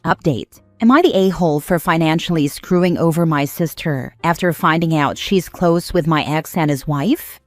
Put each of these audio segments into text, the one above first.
Update. Am I the a-hole for financially screwing over my sister after finding out she's close with my ex and his wife?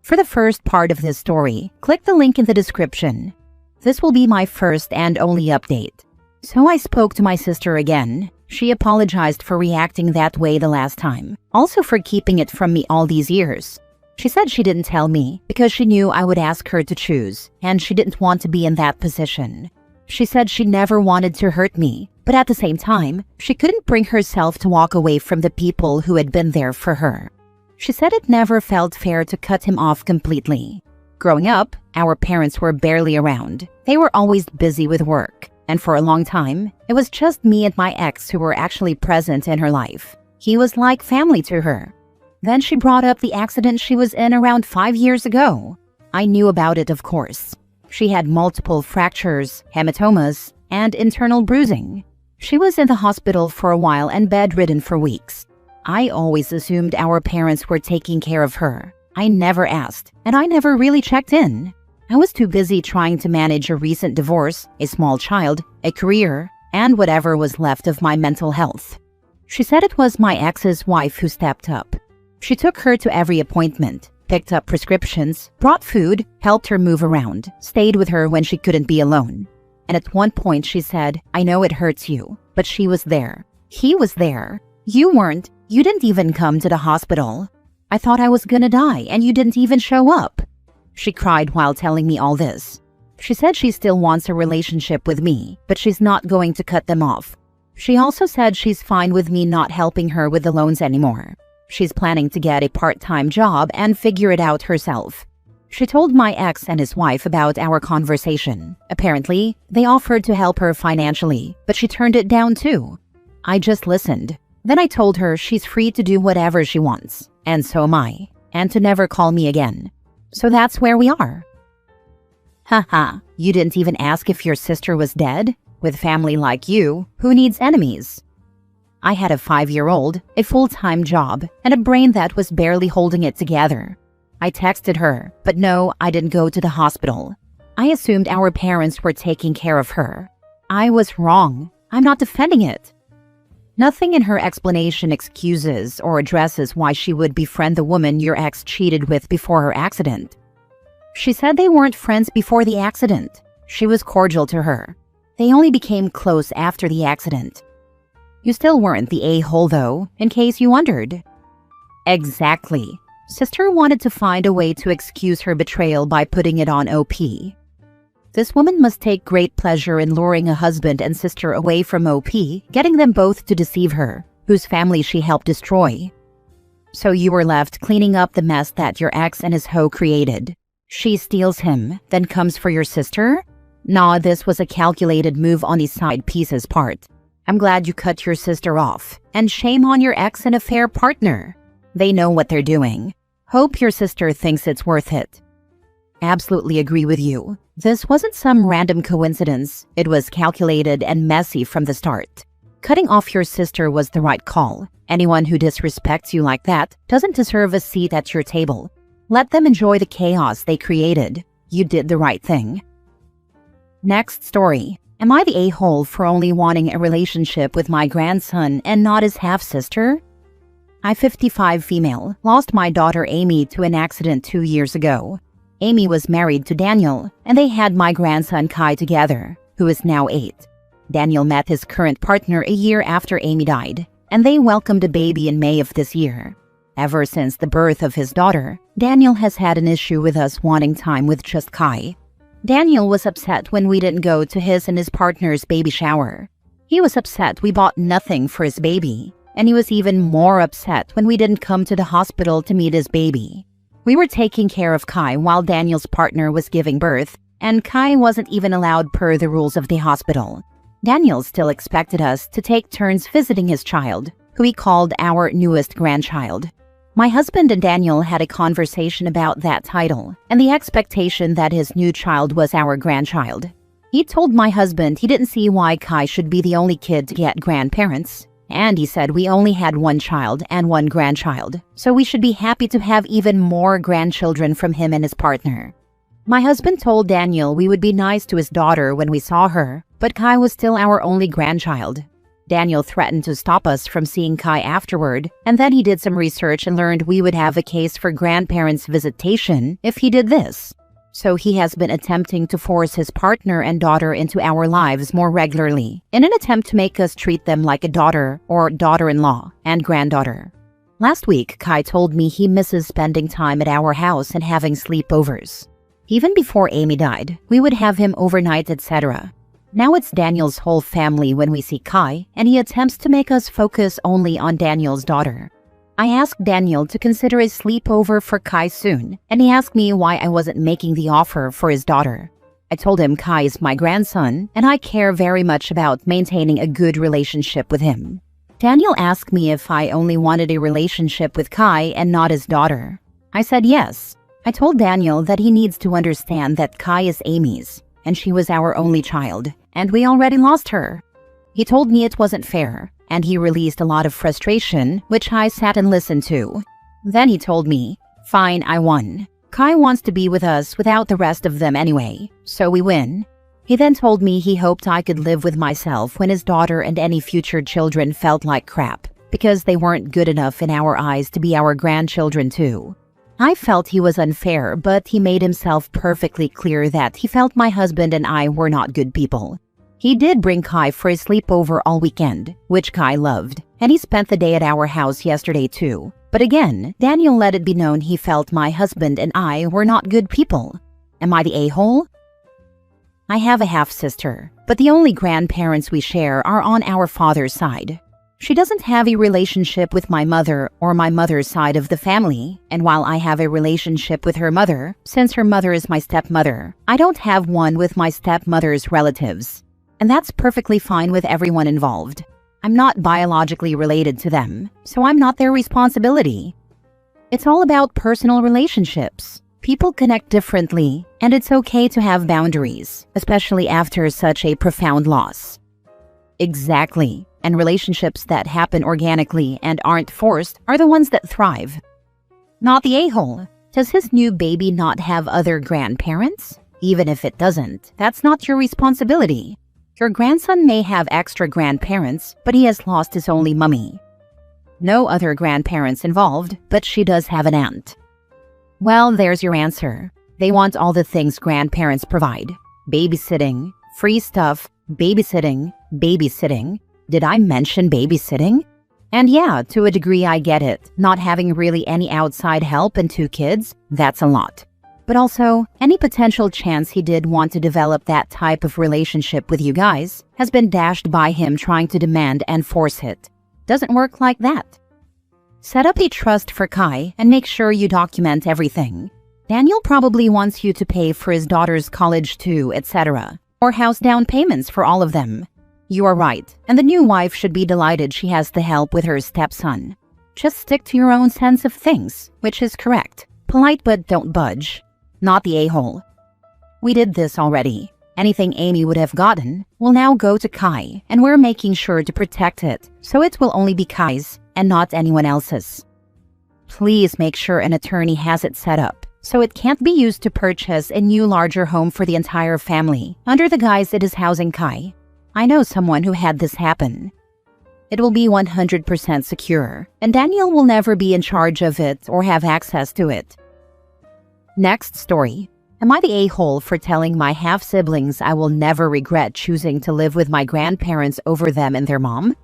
For the first part of this story, click the link in the description. This will be my first and only update. So I spoke to my sister again. She apologized for reacting that way the last time, also for keeping it from me all these years. She said she didn't tell me because she knew I would ask her to choose, and she didn't want to be in that position. She said she never wanted to hurt me, but at the same time, she couldn't bring herself to walk away from the people who had been there for her. She said it never felt fair to cut him off completely. Growing up, our parents were barely around. They were always busy with work, and for a long time, it was just me and my ex who were actually present in her life. He was like family to her. Then she brought up the accident she was in around 5 years ago. I knew about it, of course. She had multiple fractures, hematomas, and internal bruising. She was in the hospital for a while and bedridden for weeks. I always assumed our parents were taking care of her. I never asked, and I never really checked in. I was too busy trying to manage a recent divorce, a small child, a career, and whatever was left of my mental health. She said it was my ex's wife who stepped up. She took her to every appointment, picked up prescriptions, brought food, helped her move around, stayed with her when she couldn't be alone. And at one point she said, "I know it hurts you, but she was there. He was there. You weren't. You didn't even come to the hospital. I thought I was gonna die and you didn't even show up." She cried while telling me all this. She said she still wants a relationship with me, but she's not going to cut them off. She also said she's fine with me not helping her with the loans anymore. She's planning to get a part-time job and figure it out herself. She told my ex and his wife about our conversation. Apparently, they offered to help her financially, but she turned it down too. I just listened. Then I told her she's free to do whatever she wants, and so am I, and to never call me again. So that's where we are. Haha, you didn't even ask if your sister was dead? With family like you, who needs enemies? I had a 5-year-old, a full-time job, and a brain that was barely holding it together. I texted her, but no, I didn't go to the hospital. I assumed our parents were taking care of her. I was wrong. I'm not defending it. Nothing in her explanation excuses or addresses why she would befriend the woman your ex cheated with before her accident. She said they weren't friends before the accident. She was cordial to her. They only became close after the accident. You still weren't the a-hole though, in case you wondered. Exactly. Sister wanted to find a way to excuse her betrayal by putting it on OP. This woman must take great pleasure in luring a husband and sister away from OP, getting them both to deceive her, whose family she helped destroy. So you were left cleaning up the mess that your ex and his hoe created. She steals him, then comes for your sister? Nah, this was a calculated move on the side piece's part. I'm glad you cut your sister off, and shame on your ex and affair partner. They know what they're doing. Hope your sister thinks it's worth it. Absolutely agree with you. This wasn't some random coincidence. It was calculated and messy from the start. Cutting off your sister was the right call. Anyone who disrespects you like that doesn't deserve a seat at your table. Let them enjoy the chaos they created. You did the right thing. Next story. Am I the a-hole for only wanting a relationship with my grandson and not his half-sister? I'm 55 female, lost my daughter Amy to an accident 2 years ago. Amy was married to Daniel, and they had my grandson Kai together, who is now 8. Daniel met his current partner a year after Amy died, and they welcomed a baby in May of this year. Ever since the birth of his daughter, Daniel has had an issue with us wanting time with just Kai. Daniel was upset when we didn't go to his and his partner's baby shower. He was upset we bought nothing for his baby, and he was even more upset when we didn't come to the hospital to meet his baby. We were taking care of Kai while Daniel's partner was giving birth, and Kai wasn't even allowed per the rules of the hospital. Daniel still expected us to take turns visiting his child, who he called our newest grandchild. My husband and Daniel had a conversation about that title and the expectation that his new child was our grandchild. He told my husband he didn't see why Kai should be the only kid to get grandparents, and he said we only had one child and one grandchild, so we should be happy to have even more grandchildren from him and his partner. My husband told Daniel we would be nice to his daughter when we saw her, but Kai was still our only grandchild. Daniel threatened to stop us from seeing Kai afterward, and then he did some research and learned we would have a case for grandparents' visitation if he did this. So he has been attempting to force his partner and daughter into our lives more regularly, in an attempt to make us treat them like a daughter or daughter-in-law and granddaughter. Last week, Kai told me he misses spending time at our house and having sleepovers. Even before Amy died, we would have him overnight, etc. Now it's Daniel's whole family when we see Kai, and he attempts to make us focus only on Daniel's daughter. I asked Daniel to consider a sleepover for Kai soon, and he asked me why I wasn't making the offer for his daughter. I told him Kai is my grandson, and I care very much about maintaining a good relationship with him. Daniel asked me if I only wanted a relationship with Kai and not his daughter. I said yes. I told Daniel that he needs to understand that Kai is Amy's, and she was our only child, and we already lost her. He told me it wasn't fair, and he released a lot of frustration, which I sat and listened to. Then he told me, "Fine, I won. Kai wants to be with us without the rest of them anyway, so we win." He then told me he hoped I could live with myself when his daughter and any future children felt like crap, because they weren't good enough in our eyes to be our grandchildren too. I felt he was unfair, but he made himself perfectly clear that he felt my husband and I were not good people. He did bring Kai for a sleepover all weekend, which Kai loved, and he spent the day at our house yesterday too. But again, Daniel let it be known he felt my husband and I were not good people. Am I the a-hole? I have a half-sister, but the only grandparents we share are on our father's side. She doesn't have a relationship with my mother or my mother's side of the family, and while I have a relationship with her mother, since her mother is my stepmother, I don't have one with my stepmother's relatives. And that's perfectly fine with everyone involved. I'm not biologically related to them, so I'm not their responsibility. It's all about personal relationships. People connect differently, and it's okay to have boundaries, especially after such a profound loss. Exactly, and relationships that happen organically and aren't forced are the ones that thrive. Not the a-hole. Does his new baby not have other grandparents? Even if it doesn't, that's not your responsibility. Your grandson may have extra grandparents, but he has lost his only mummy. No other grandparents involved, but she does have an aunt. Well, there's your answer. They want all the things grandparents provide. Babysitting, free stuff, babysitting, babysitting. Did I mention babysitting? And yeah, to a degree I get it. Not having really any outside help and 2 kids, that's a lot. But also, any potential chance he did want to develop that type of relationship with you guys has been dashed by him trying to demand and force it. Doesn't work like that. Set up a trust for Kai and make sure you document everything. Daniel probably wants you to pay for his daughter's college too, etc. Or house down payments for all of them. You are right, and the new wife should be delighted she has the help with her stepson. Just stick to your own sense of things, which is correct. Polite but don't budge. Not the a-hole. We did this already. Anything Amy would have gotten will now go to Kai, and we're making sure to protect it, so it will only be Kai's and not anyone else's. Please make sure an attorney has it set up, so it can't be used to purchase a new larger home for the entire family, under the guise it is housing Kai. I know someone who had this happen. It will be 100% secure, and Daniel will never be in charge of it or have access to it. Next story. Am I the a-hole for telling my half-siblings I will never regret choosing to live with my grandparents over them and their mom?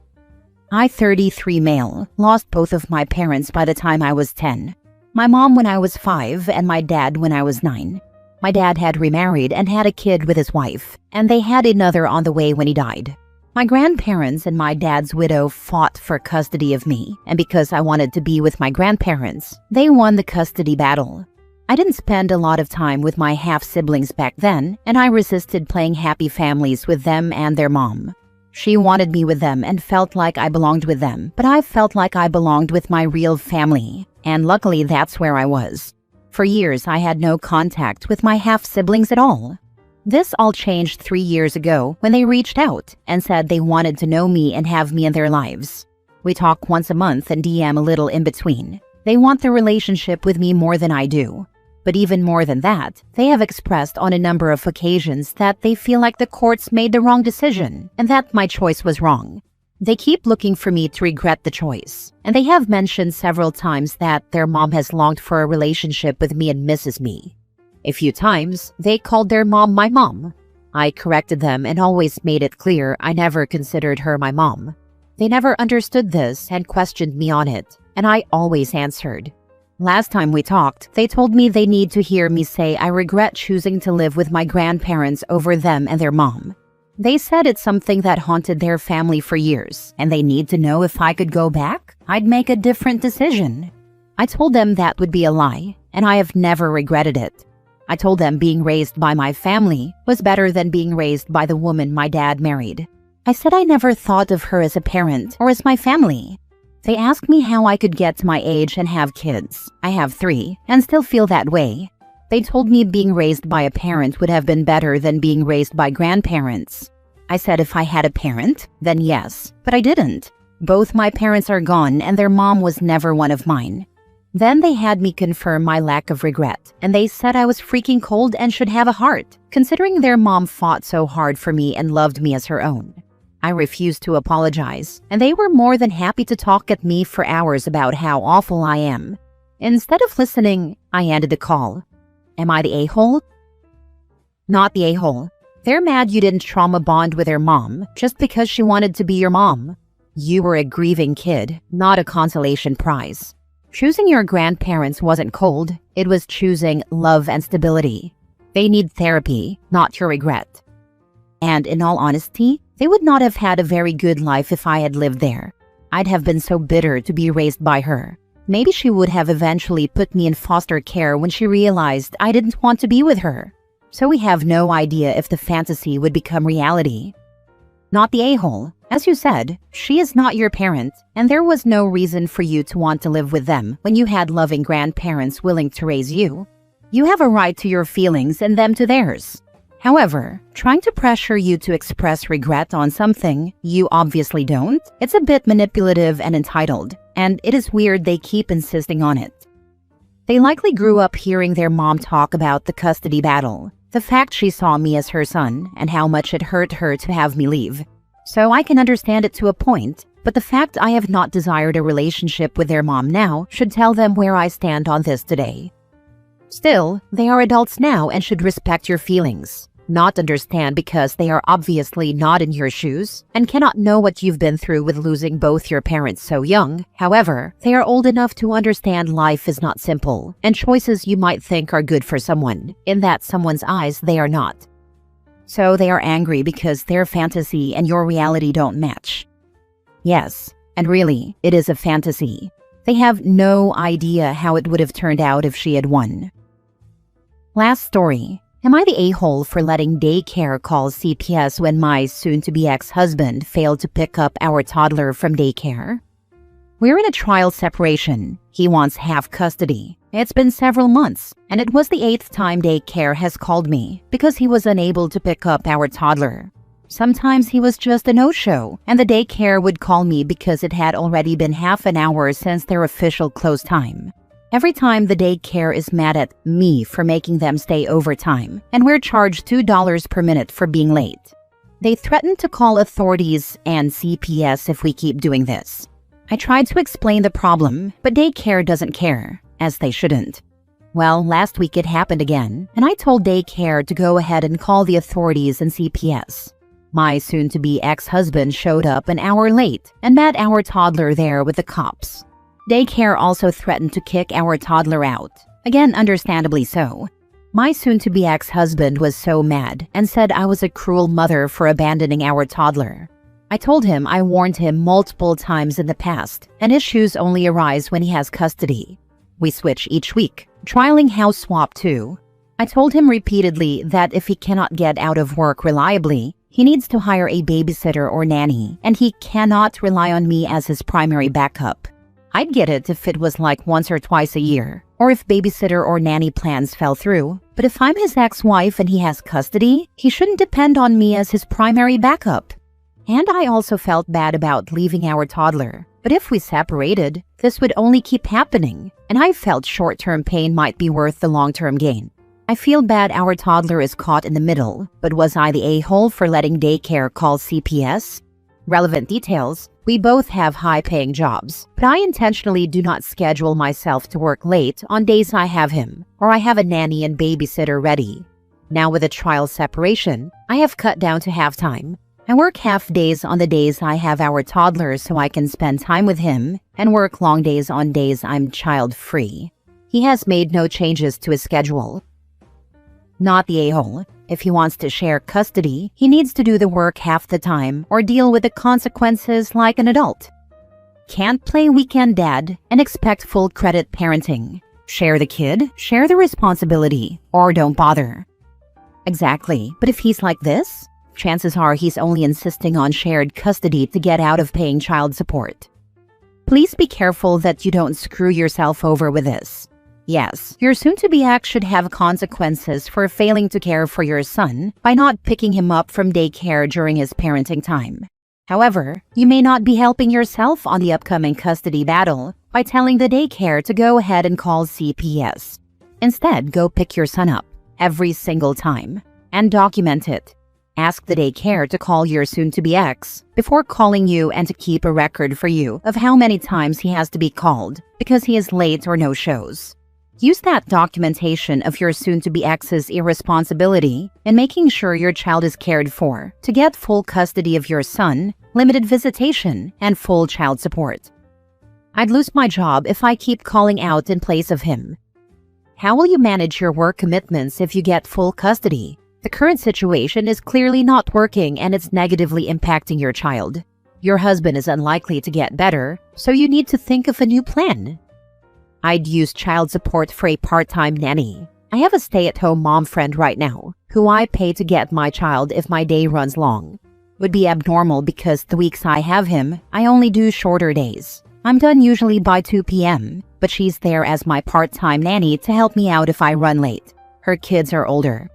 I, 33 male, lost both of my parents by the time I was 10. My mom when I was 5 and my dad when I was 9. My dad had remarried and had a kid with his wife, and they had another on the way when he died. My grandparents and my dad's widow fought for custody of me, and because I wanted to be with my grandparents, they won the custody battle. I didn't spend a lot of time with my half-siblings back then, and I resisted playing happy families with them and their mom. She wanted me with them and felt like I belonged with them, but I felt like I belonged with my real family, and luckily that's where I was. For years, I had no contact with my half-siblings at all. This all changed 3 years ago when they reached out and said they wanted to know me and have me in their lives. We talk once a month and DM a little in between. They want the relationship with me more than I do. But even more than that, they have expressed on a number of occasions that they feel like the courts made the wrong decision and that my choice was wrong. They keep looking for me to regret the choice, and they have mentioned several times that their mom has longed for a relationship with me and misses me. A few times, they called their mom my mom. I corrected them and always made it clear I never considered her my mom. They never understood this and questioned me on it, and I always answered. Last time we talked, they told me they need to hear me say I regret choosing to live with my grandparents over them and their mom. They said it's something that haunted their family for years, and they need to know if I could go back, I'd make a different decision. I told them that would be a lie, and I have never regretted it. I told them being raised by my family was better than being raised by the woman my dad married. I said I never thought of her as a parent or as my family. They asked me how I could get to my age and have kids. I have 3 and still feel that way. They told me being raised by a parent would have been better than being raised by grandparents. I said if I had a parent, then yes, but I didn't. Both my parents are gone and their mom was never one of mine. Then they had me confirm my lack of regret, and they said I was freaking cold and should have a heart, considering their mom fought so hard for me and loved me as her own. I refused to apologize, and they were more than happy to talk at me for hours about how awful I am. Instead of listening, I ended the call. Am I the a-hole? Not the a-hole. They're mad you didn't trauma bond with their mom just because she wanted to be your mom. You were a grieving kid, not a consolation prize. Choosing your grandparents wasn't cold, it was choosing love and stability. They need therapy, not your regret. And in all honesty, they would not have had a very good life if I had lived there. I'd have been so bitter to be raised by her. Maybe she would have eventually put me in foster care when she realized I didn't want to be with her. So we have no idea if the fantasy would become reality. Not the a-hole. As you said, she is not your parent, and there was no reason for you to want to live with them when you had loving grandparents willing to raise you. You have a right to your feelings and them to theirs. However, trying to pressure you to express regret on something you obviously don't, it's a bit manipulative and entitled, and it is weird they keep insisting on it. They likely grew up hearing their mom talk about the custody battle, the fact she saw me as her son, and how much it hurt her to have me leave. So I can understand it to a point, but the fact I have not desired a relationship with their mom now should tell them where I stand on this today. Still, they are adults now and should respect your feelings, not understand because they are obviously not in your shoes and cannot know what you've been through with losing both your parents so young. However, they are old enough to understand life is not simple, and choices you might think are good for someone, in that someone's eyes they are not. So they are angry because their fantasy and your reality don't match. Yes, and really, it is a fantasy. They have no idea how it would have turned out if she had won. Last story. Am I the a-hole for letting daycare call CPS when my soon-to-be ex-husband failed to pick up our toddler from daycare? We're in a trial separation. He wants half custody. It's been several months, and it was the 8th time daycare has called me because he was unable to pick up our toddler. Sometimes he was just a no-show, and the daycare would call me because it had already been half an hour since their official close time. Every time the daycare is mad at me for making them stay overtime, and we're charged $2 per minute for being late. They threaten to call authorities and CPS if we keep doing this. I tried to explain the problem, but daycare doesn't care, as they shouldn't. Well, last week it happened again, and I told daycare to go ahead and call the authorities and CPS. My soon-to-be ex-husband showed up an hour late and met our toddler there with the cops. Daycare also threatened to kick our toddler out. Again, understandably so. My soon-to-be ex-husband was so mad and said I was a cruel mother for abandoning our toddler. I told him I warned him multiple times in the past, and issues only arise when he has custody. We switch each week, trialing house swap too. I told him repeatedly that if he cannot get out of work reliably, he needs to hire a babysitter or nanny, and he cannot rely on me as his primary backup. I'd get it if it was like once or twice a year, or if babysitter or nanny plans fell through, but if I'm his ex-wife and he has custody, he shouldn't depend on me as his primary backup. And I also felt bad about leaving our toddler. But if we separated, this would only keep happening, and I felt short-term pain might be worth the long-term gain. I feel bad our toddler is caught in the middle, but was I the a-hole for letting daycare call CPS? Relevant details: we both have high-paying jobs, but I intentionally do not schedule myself to work late on days I have him, or I have a nanny and babysitter ready. Now with a trial separation, I have cut down to half-time. I work half days on the days I have our toddler so I can spend time with him, and work long days on days I'm child-free. He has made no changes to his schedule. Not the a-hole. If he wants to share custody, he needs to do the work half the time or deal with the consequences like an adult. Can't play weekend dad and expect full credit parenting. Share the kid, share the responsibility, or don't bother. Exactly, but if he's like this, chances are he's only insisting on shared custody to get out of paying child support. Please be careful that you don't screw yourself over with this. Yes, your soon-to-be ex should have consequences for failing to care for your son by not picking him up from daycare during his parenting time. However, you may not be helping yourself on the upcoming custody battle by telling the daycare to go ahead and call CPS. Instead, go pick your son up every single time and document it. Ask the daycare to call your soon-to-be ex before calling you and to keep a record for you of how many times he has to be called because he is late or no shows. Use that documentation of your soon-to-be ex's irresponsibility in making sure your child is cared for to get full custody of your son, limited visitation, and full child support. I'd lose my job if I keep calling out in place of him. How will you manage your work commitments if you get full custody? The current situation is clearly not working and it's negatively impacting your child. Your husband is unlikely to get better, so you need to think of a new plan. I'd use child support for a part-time nanny. I have a stay-at-home mom friend right now, who I pay to get my child if my day runs long. Would be abnormal because the weeks I have him, I only do shorter days. I'm done usually by 2 p.m., but she's there as my part-time nanny to help me out if I run late. Her kids are older.